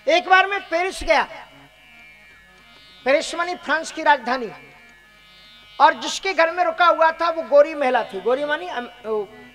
एक बार मैं पेरिस गया, पेरिस मानी फ्रांस की राजधानी, और जिसके घर में रुका हुआ था वो गोरी महिला थी। गोरी मानी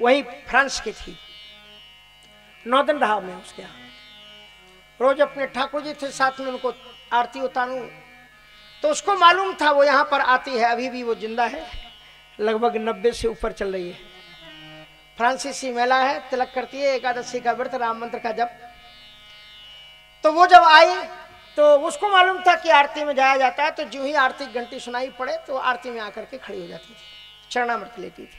वही फ्रांस की थी। 9 दिन रहा मैं उसके यहाँ। रोज अपने ठाकुर जी थे साथ में, उनको आरती उतारूं, तो उसको मालूम था वो यहाँ पर आती है, अभी भी वो जिंदा है, लगभग 90 से ऊपर चल रही है। फ्रांसीसी महिला है, तिलक करती है, एकादशी का व्रत, राम मंत्र का जप। तो वो जब आई तो उसको मालूम था कि आरती में जाया जाता है, तो जो ही आरती घंटी सुनाई पड़े तो आरती में आकर के खड़ी हो जाती थी, चरणामृत लेती थी।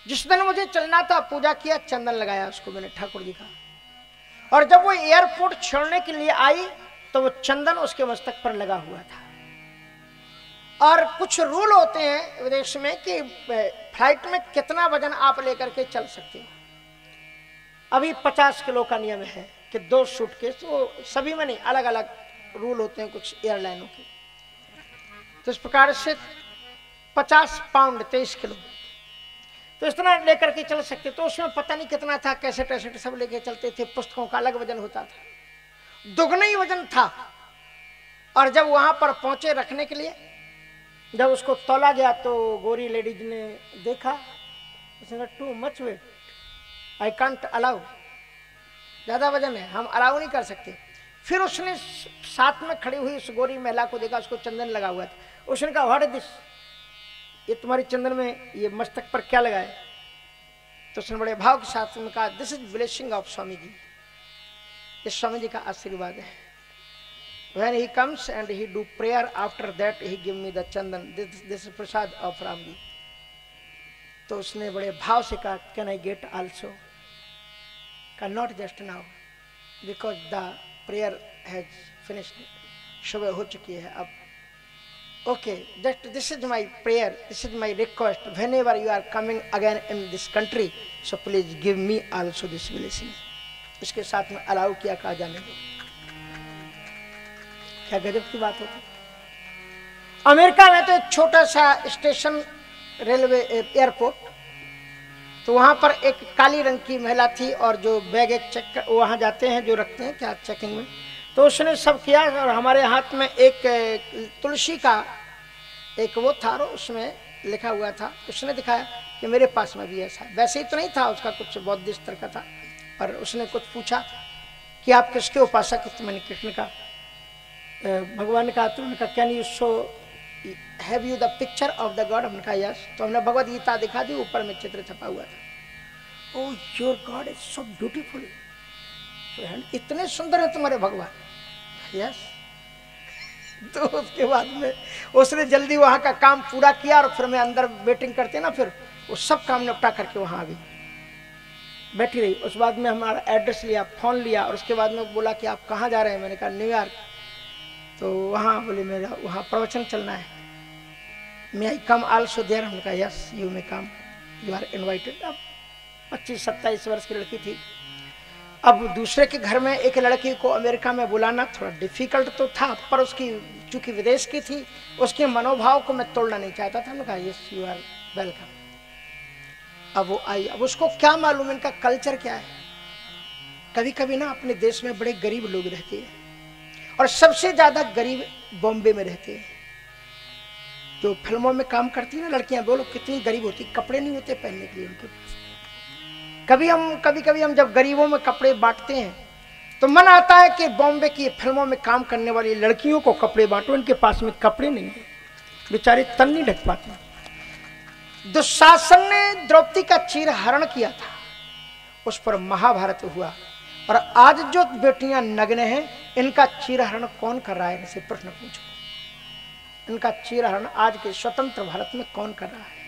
जिस दिन मुझे चलना था, पूजा किया, चंदन लगाया उसको मैंने ठाकुर जी का, और जब वो एयरपोर्ट छोड़ने के लिए आई तो वो चंदन उसके मस्तक पर लगा हुआ था। और कुछ रूल होते हैं विदेश में कि फ्लाइट में कितना वजन आप लेकर के चल सकते हो। अभी 50 किलो का नियम है कि 2 सूटकेस, वो सभी में नहीं, अलग अलग रूल होते हैं कुछ एयरलाइनों के। तो इस प्रकार से 50 पाउंड 23 किलो, तो इस तरह लेकर के चल सकते। तो उसमें पता नहीं कितना था, कैसेट वैसेट सब लेके चलते थे, पुस्तकों का अलग वजन होता था, दुगना ही वजन था। और जब वहां पर पहुंचे रखने के लिए, जब उसको तौला गया तो गोरी लेडीज ने देखा, उसने कहा too much weight, I can't allow, ज्यादा वजन है, हम अलाउ नहीं कर सकते। फिर उसने साथ में खड़ी हुई उस गोरी महिला को देखा, उसको चंदन लगा हुआ था। उसने कहा व्हाट इज दिस, ये तुम्हारी चंदन में ये मस्तक पर क्या लगा है? तो उसने बड़े भाव के साथ में कहा this is blessing of Swami ji, ये स्वामी जी का आशीर्वाद है। When he comes and he do prayer, after that he give me the chandan, this is prasad of Ram ji. तो उसने बड़े भाव से कहा can I get also? Not just now, because the prayer has finished, सुबह हो चुकी है अब। Okay, this is my prayer, this is my request, whenever you are coming again in this country, so please give me also this blessing. इसके साथ में allow किया, कहा जाने दो। क्या गजब की बात होती। अमेरिका में तो एक छोटा सा स्टेशन, रेलवे एयरपोर्ट, तो वहां पर एक काली रंग की महिला थी, और जो बैग चेक वहां जाते हैं जो रखते हैं क्या चेकिंग में, तो उसने सब किया। और हमारे हाथ में एक तुलसी का एक वो था, उसमें लिखा हुआ था, उसने दिखाया कि मेरे पास में भी ऐसा। वैसे ही तो नहीं था, उसका कुछ बौद्ध स्तर का था। और उसने कुछ पूछा कि आप किसके उपासक हैं? तो मैंने कृष्ण का, भगवान का। तो उन्होंने कहा can you show, have you the picture of the God? हमने कहा यस। तो हमने भगवद गीता दिखा दी, ऊपर में चित्र छपा हुआ था। Oh your god is so beautiful, इतने सुंदर है तुम्हारे भगवान। यस। तो उसके बाद में उसने जल्दी वहां का काम पूरा किया, और फिर मैं अंदर वेटिंग करते ना, फिर वो सब काम निपटा करके वहां आ गई, बैठी रही। उस बाद में हमारा एड्रेस लिया, फोन लिया, और उसके बाद में बोला कि आप कहाँ जा रहे हैं? मैंने कहा न्यूयॉर्क। तो वहाँ बोले मेरा वहाँ प्रवचन चलना है, मे आई कम आल्सो देयर? हमने कहा yes you may come, you are invited. अब 25-27 वर्ष की लड़की थी। अब दूसरे के घर में एक लड़की को अमेरिका में बुलाना थोड़ा डिफिकल्ट तो था, पर उसकी चूंकि विदेश की थी, उसके मनोभाव को मैं तोड़ना नहीं चाहता था। हमने कहा यस यू आर वेलकम। अब वो आई, अब उसको क्या मालूम इनका कल्चर क्या है। कभी कभी ना अपने देश में बड़े गरीब लोग रहते हैं, और सबसे ज्यादा गरीब बॉम्बे में रहते हैं। जो फिल्मों में काम करती है ना लड़कियां, वो लोग कितनी गरीब होती, कपड़े नहीं होते पहनने के लिए उनके पास। कभी कभी हम जब गरीबों में कपड़े बांटते हैं तो मन आता है कि बॉम्बे की फिल्मों में काम करने वाली लड़कियों को कपड़े बांटो, इनके पास में कपड़े नहीं है, बेचारे तन नहीं ढक पाते। दुशासन ने द्रौपदी का चीरहरण किया था, उस पर महाभारत हुआ। और आज जो बेटियां नग्न हैं, इनका चीरहरण कौन कर रहा है? इनसे प्रश्न पूछो, इनका चीरहरण आज के स्वतंत्र भारत में कौन कर रहा है?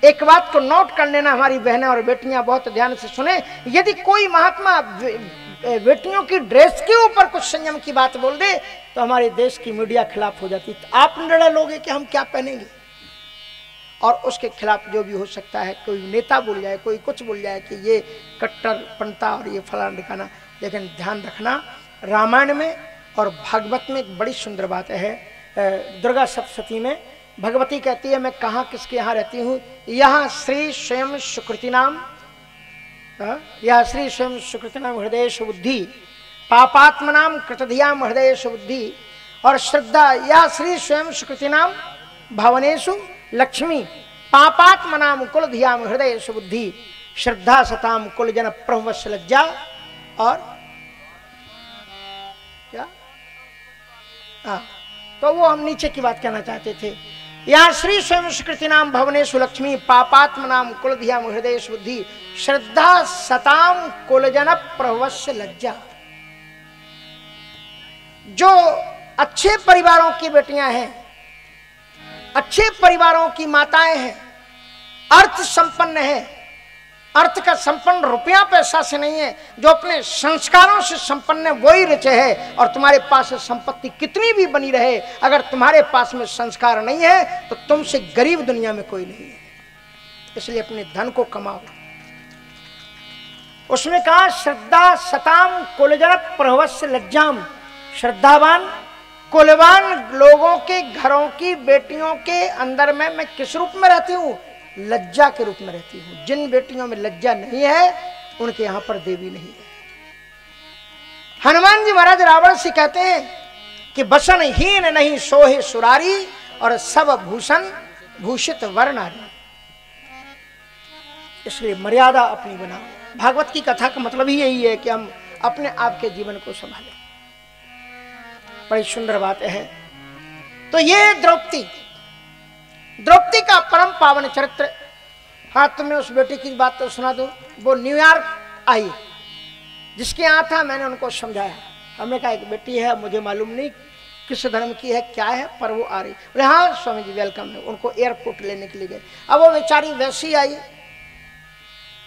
एक बात को नोट कर लेना हमारी बहनें और बेटियां, बहुत ध्यान से सुने। यदि कोई महात्मा बेटियों की ड्रेस के ऊपर कुछ संयम की बात बोल दे तो हमारे देश की मीडिया खिलाफ हो जाती। तो आप निर्णय लोगे कि हम क्या पहनेंगे, और उसके खिलाफ जो भी हो सकता है, कोई नेता बोल जाए, कोई कुछ बोल जाए कि ये कट्टरपंथा और ये फलाना ढिकाना। लेकिन ध्यान रखना, रामायण में और भागवत में एक बड़ी सुंदर बात है। दुर्गा सप्तशती में भगवती कहती है मैं कहाँ किसके यहाँ रहती हूँ? यहाँ श्री स्वयं सुकृति नाम, यहाँ श्री स्वयं सुकृति नाम हृदय सुबुद्धि पापात्मनाम कृतधियाम हृदय सुबुद्धि, और श्रद्धा या श्री स्वयं सुकृतिनाम भवनेषु लक्ष्मी, पापात्मनाम कुल धियाम हृदय सुबुद्धि, श्रद्धा सताम कुल जन प्रभवस्य लज्जा। और क्या तो वो हम नीचे की बात कहना चाहते थे। यहाँ श्री स्वयं सुकृति नाम भवनेषु लक्ष्मी, पापात्म नाम कुल धियाम हृदय बुद्धि, श्रद्धा सताम कुलजन प्रभवस्य लज्जा। जो अच्छे परिवारों की बेटियां हैं, अच्छे परिवारों की माताएं हैं, अर्थ संपन्न है, अर्थ का संपन्न रुपया पैसा से नहीं है, जो अपने संस्कारों से संपन्न है वही रिचे है। और तुम्हारे पास संपत्ति कितनी भी बनी रहे, अगर तुम्हारे पास में संस्कार नहीं है तो तुमसे गरीब दुनिया में कोई नहीं है। इसलिए अपने धन को कमाओ। उसमें कहा श्रद्धा सताम कुलजन प्रभवस्य लज्जाम, श्रद्धावान कुलवान लोगों के घरों की बेटियों के अंदर में मैं किस रूप में रहती हूं? लज्जा के रूप में रहती हूं। जिन बेटियों में लज्जा नहीं है उनके यहां पर देवी नहीं है। हनुमान जी महाराज रावण से कहते हैं कि बसन हीन नहीं सोहे सुरारी, और सब भूषण भूषित वर नारी। इसलिए मर्यादा अपनी बनाओ। भागवत की कथा का मतलब ही यही है कि हम अपने आप के जीवन को संभालें। बड़ी सुंदर बात है। तो ये द्रौपदी, द्रौपदी का परम पावन चरित्र। हाँ, तुम्हें उस बेटी की बात तो सुना दो। वो न्यूयॉर्क आई, जिसके यहाँ था, मैंने उनको समझाया। हमने कहा एक बेटी है, मुझे मालूम नहीं किस धर्म की है क्या है, पर वो आ रही। बोले हाँ स्वामी जी वेलकम है। उनको एयरपोर्ट लेने के लिए गए। अब वो बेचारी वैसी आई,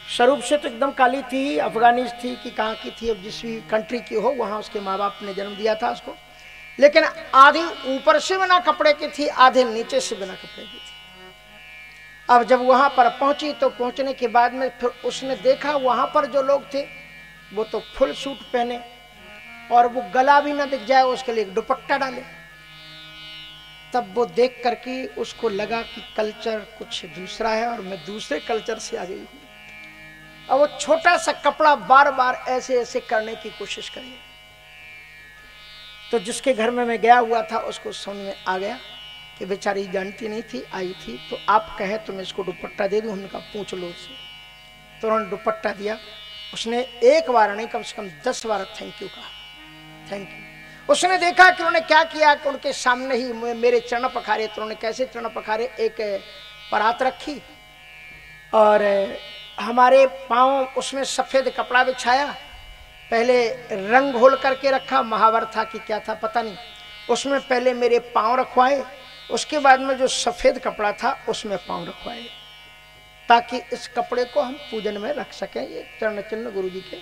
स्वरूप से तो एकदम काली थी, अफगानी थी कि कहाँ की थी, अब जिस भी कंट्री की हो, वहाँ उसके माँ बाप ने जन्म दिया था उसको। लेकिन आधी ऊपर से बिना कपड़े की थी, आधे नीचे से बिना कपड़े की थी। अब जब वहां पर पहुंची तो पहुंचने के बाद में फिर उसने देखा वहां पर जो लोग थे वो तो फुल सूट पहने, और वो गला भी ना दिख जाए उसके लिए एक दुपट्टा डाले। तब वो देख करके उसको लगा कि कल्चर कुछ दूसरा है और मैं दूसरे कल्चर से आ गई हूं। अब वो छोटा सा कपड़ा बार बार ऐसे ऐसे करने की कोशिश करी। तो जिसके घर में मैं गया हुआ था उसको समझ में आ गया कि बेचारी जानती नहीं थी, आई थी। तो आप कहे तो मैं इसको दुपट्टा दे दूं? हमने कहा पूछ लो उससे। तो उन्होंने दुपट्टा दिया। उसने एक बार नहीं, कम से कम 10 बार थैंक यू कहा, थैंक यू। उसने देखा कि उन्होंने क्या किया कि उनके सामने ही मेरे चरण पखारे। तो उन्होंने कैसे चरण पखारे? एक परात रखी और हमारे पाँव उसमें सफेद कपड़ा बिछाया, पहले रंग घोल करके रखा, महावर था कि क्या था पता नहीं, उसमें पहले मेरे पाँव रखवाए, उसके बाद में जो सफेद कपड़ा था उसमें पाँव रखवाए, ताकि इस कपड़े को हम पूजन में रख सकें। ये चरण चिन्ह गुरु जी के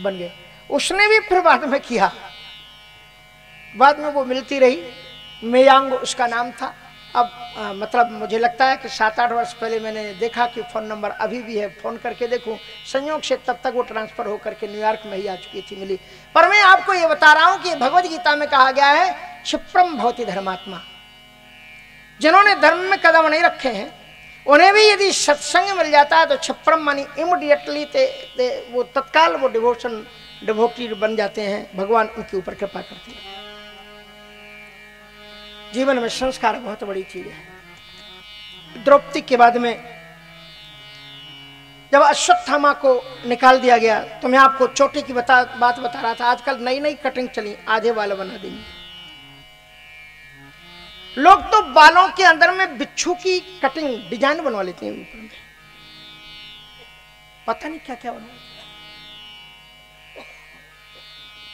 बन गए। उसने भी फिर बाद में किया। बाद में वो मिलती रही, मेयांग उसका नाम था। अब मतलब मुझे लगता है कि 7-8 वर्ष पहले मैंने देखा कि फ़ोन नंबर अभी भी है, फ़ोन करके देखूं। संयोग से तब तक वो ट्रांसफ़र होकर के न्यूयॉर्क में ही आ चुकी थी, मिली। पर मैं आपको ये बता रहा हूं कि भगवद गीता में कहा गया है क्षिप्रम भवति धर्मात्मा। जिन्होंने धर्म में कदम नहीं रखे हैं उन्हें भी यदि सत्संग मिल जाता है तो क्षिप्रम मानी इमीडिएटली वो तत्काल वो डिवोटी बन जाते हैं। भगवान उनके ऊपर कृपा करते हैं। जीवन में संस्कार बहुत बड़ी चीज है। द्रौपदी के बाद में जब अश्वत्थामा को निकाल दिया गया, तो मैं आपको चोटी की बात बता रहा था। आजकल नई नई कटिंग चली, आधे बाल बना देंगे लोग। तो बालों के अंदर में बिच्छू की कटिंग डिजाइन बनवा लेते हैं ऊपर में, पता नहीं क्या क्या बनवा,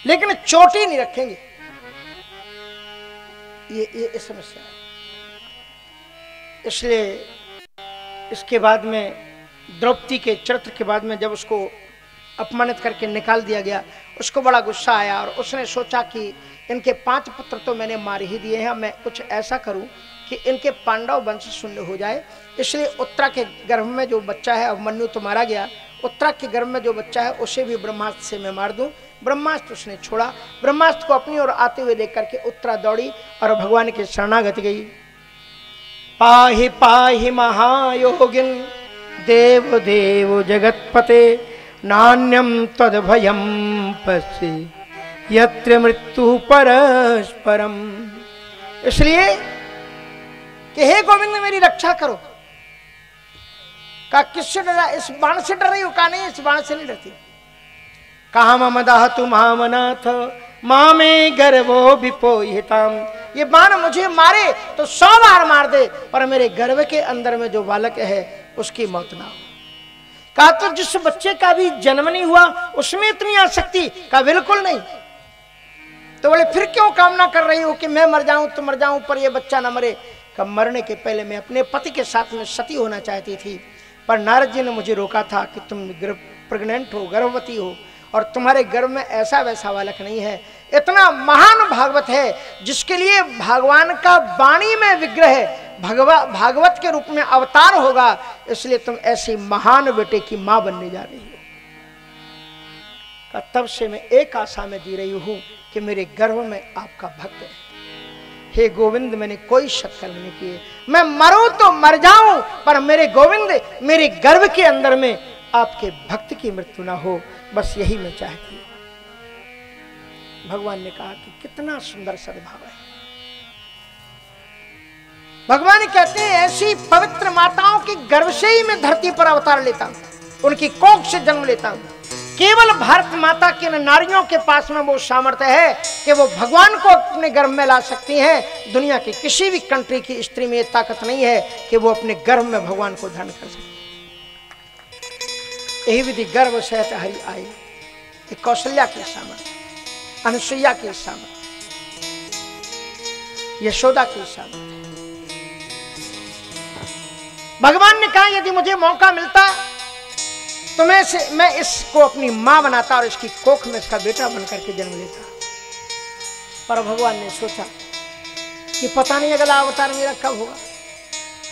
लेकिन चोटी नहीं रखेंगे। ये समस्या है। इसलिए इसके बाद में द्रौपदी के चरित्र के बाद में जब उसको अपमानित करके निकाल दिया गया, उसको बड़ा गुस्सा आया और उसने सोचा कि इनके 5 पुत्र तो मैंने मार ही दिए हैं, मैं कुछ ऐसा करूं कि इनके पांडव वंश शून्य हो जाए। इसलिए उत्तरा के गर्भ में जो बच्चा है, अभिमन्यु तो मारा गया, उत्तरा के गर्भ में जो बच्चा है उसे भी ब्रह्मास्त्र से मैं मार दूं। ब्रह्मास्त्र उसने छोड़ा। ब्रह्मास्त्र को अपनी ओर आते हुए लेकर के उत्तरा दौड़ी और भगवान के शरणागत गई। पाहि पाहि महायोगिन देव देव जगतपते, नान्यम तद भयम पश्ये यत्र मृत्यु परस्परम। इसलिए कि हे गोविंद मेरी रक्षा करो। कहा किससे डरा? इस बाण से डर रही हो? कहा नहीं, इस बाण से नहीं डरती। कहा ममदाह तु महामनाथ मामे गर्वो विपोहिताम। ये बाण मुझे मारे तो 100 बार मार दे, पर मेरे गर्भ के अंदर में जो बालक है उसकी मौत ना हो। कहा तो जिस बच्चे का भी जन्म नहीं हुआ उसमें इतनी आसक्ति? कहा बिल्कुल नहीं। तो बोले फिर क्यों कामना कर रही हो कि मैं मर जाऊं तो मर जाऊं पर ये बच्चा ना मरे? कब मरने के पहले मैं अपने पति के साथ में सती होना चाहती थी, पर नारद जी ने मुझे रोका था कि तुम प्रेग्नेंट हो, गर्भवती हो, और तुम्हारे गर्भ में ऐसा वैसा बालक नहीं है। इतना महान भागवत है जिसके लिए भगवान का वाणी में विग्रह भागवत के रूप में अवतार होगा, इसलिए तुम ऐसी महान बेटे की मां बनने जा रही हो। तब से मैं एक आशा में जी रही हूं कि मेरे गर्भ में आपका भक्त है। हे गोविंद मैंने कोई शकल नहीं किए, मैं मरूं तो मर जाऊं, पर मेरे गोविंद मेरे गर्भ के अंदर में आपके भक्त की मृत्यु ना हो, बस यही मैं चाहती हूं। भगवान ने कहा कि कितना सुंदर सद्भाव है। भगवान कहते हैं ऐसी पवित्र माताओं की गर्भ से ही मैं धरती पर अवतार लेता हूं, उनकी कोख से जन्म लेता हूं। केवल भारत माता के नारियों के पास में वो सामर्थ्य है कि वो भगवान को अपने गर्भ में ला सकती हैं। दुनिया की किसी भी कंट्री की स्त्री में ये ताकत नहीं है कि वो अपने गर्भ में भगवान को धारण कर सके। यही विधि गर्भ सहित हरि आए, कौशल्या के सामर्थ्य, अनुसुईया के सामर्थ्य, यशोदा के सामर्थ्य। भगवान ने कहा यदि मुझे मौका मिलता तो मैं इसको अपनी मां बनाता और इसकी कोख में इसका बेटा बनकर के जन्म लेता। पर भगवान ने सोचा कि पता नहीं अगला अवतार मेरा कब होगा।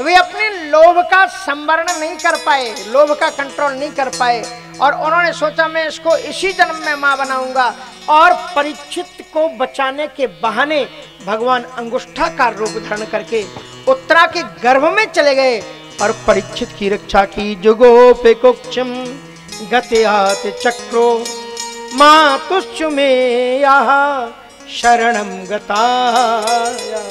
वे अपने लोभ का संवरण नहीं कर पाए, लोभ का कंट्रोल नहीं कर पाए, और उन्होंने सोचा मैं इसको इसी जन्म में मां बनाऊंगा। और परीक्षित को बचाने के बहाने भगवान अंगुष्ठाकार रूप धारण करके उत्तरा के गर्भ में चले गए और परीक्षित की रक्षा की। जुगोपे कुक्षम गत्यात चक्रो मातुश्च में यहाँ शरणम गताया।